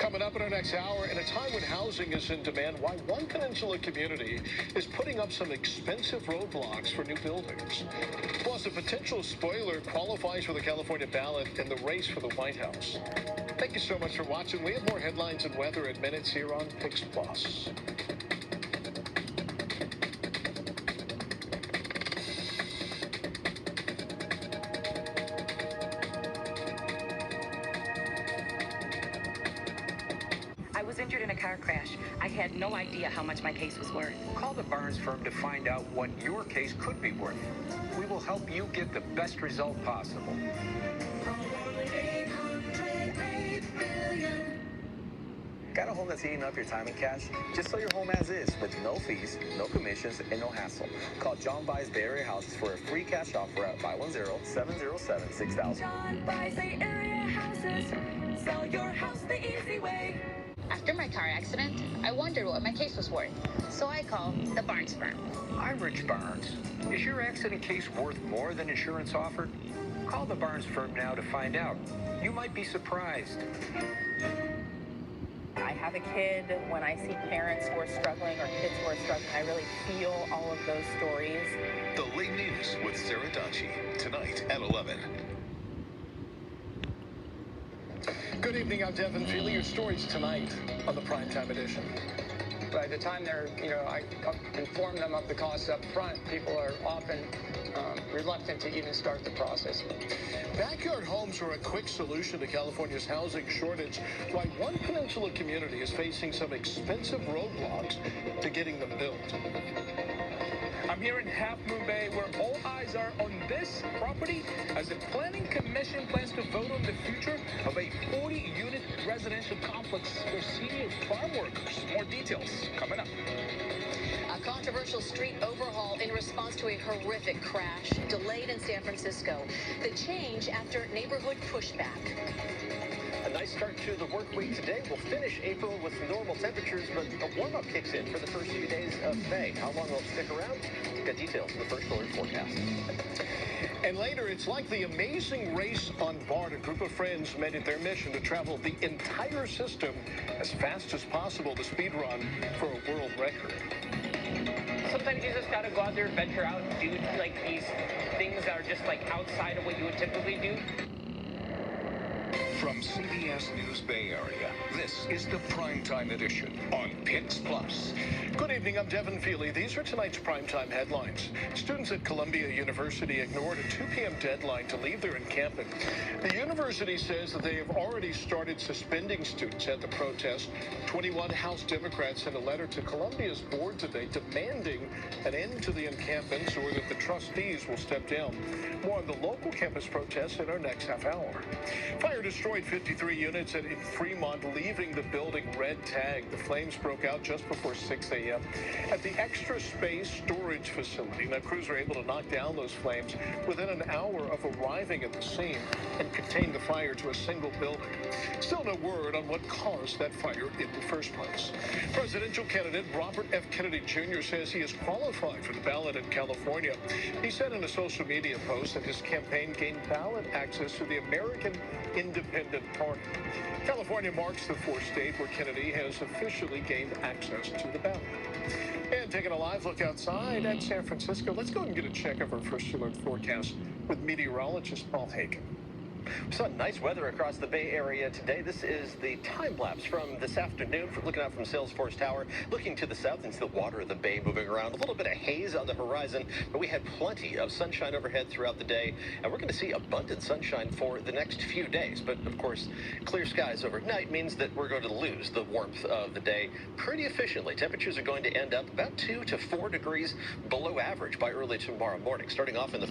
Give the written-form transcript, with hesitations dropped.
Coming up in our next hour, in a time when housing is in demand, why one peninsula community is putting up some expensive roadblocks for new buildings. Plus, a potential spoiler qualifies for the California ballot in the race for the White House. Thank you so much for watching. We have more headlines and weather in minutes here on KPIX Plus. I was injured in a car crash. I had no idea how much my case was worth. Call the Barnes firm to find out what your case could be worth. We will help you get the best result possible. Got a home that's eating up your time and cash? Just sell your home as is with no fees, no commissions, and no hassle. Call John Buys Bay Area Houses for a free cash offer at 510-707-6000. John Buys Bay Area Houses. Sell your house the easy way. After my car accident, I wondered what my case was worth, so I called the Barnes firm. I'm Rich Barnes. Is your accident case worth more than insurance offered? Call the Barnes firm now to find out. You might be surprised. I have a kid. When I see parents who are struggling or kids who are struggling, I really feel all of those stories. The Late News with Sarah Dachi, tonight at 11. Good evening, I'm Devin Feely. Your stories tonight on the Primetime Edition. By the time they're, I inform them of the costs up front, people are often reluctant to even start the process. Backyard homes are a quick solution to California's housing shortage, why one peninsula community is facing some expensive roadblocks to getting them built. I'm here in Half Moon Bay, where all eyes are on this property as the Planning Commission plans to vote on the future of a 40-unit residential complex for senior farm workers. More details coming up. A controversial street overhaul in response to a horrific crash delayed in San Francisco. The change after neighborhood pushback. A nice start to the work week today. We'll finish April with normal temperatures, but a warm-up kicks in for the first few days of May. How long will it stick around? We've got details in the first alert forecast. And later, it's like the amazing race on BART. A group of friends made it their mission to travel the entire system as fast as possible to speed run for a world record. Sometimes you just gotta go out there, venture out, and do like these things that are just like outside of what you would typically do. From CBS News Bay Area, this is the Primetime Edition on KPIX Plus. Good evening, I'm Devin Feely. These are tonight's Primetime headlines. Students at Columbia University ignored a 2 p.m. deadline to leave their encampment. The university says that they have already started suspending students at the protest. 21 House Democrats sent a letter to Columbia's board today demanding an end to the encampments or that the trustees will step down. More on the local campus protests in our next half hour. Fire destroyed 53 units in Fremont, leaving the building red tagged. The flames broke out just before 6 a.m. at the Extra Space Storage Facility. Now, crews were able to knock down those flames within an hour of arriving at the scene and contain the fire to a single building. Still no word on what caused that fire in the first place. Presidential candidate Robert F. Kennedy Jr. says he is qualified for the ballot in California. He said in a social media post that his campaign gained ballot access to the American Independent Party. California marks the fourth state where Kennedy has officially gained access to the ballot. And taking a live look outside at San Francisco, let's go and get a check of our first alert forecast with meteorologist Paul Hagen. We saw nice weather across the Bay Area today. This is the time lapse from this afternoon, from looking out from Salesforce Tower, looking to the south and see the water of the bay moving around. A little bit of haze on the horizon, but we had plenty of sunshine overhead throughout the day, and we're going to see abundant sunshine for the next few days. But of course, clear skies overnight means that we're going to lose the warmth of the day pretty efficiently. Temperatures are going to end up about 2 to 4 degrees below average by early tomorrow morning, starting off in the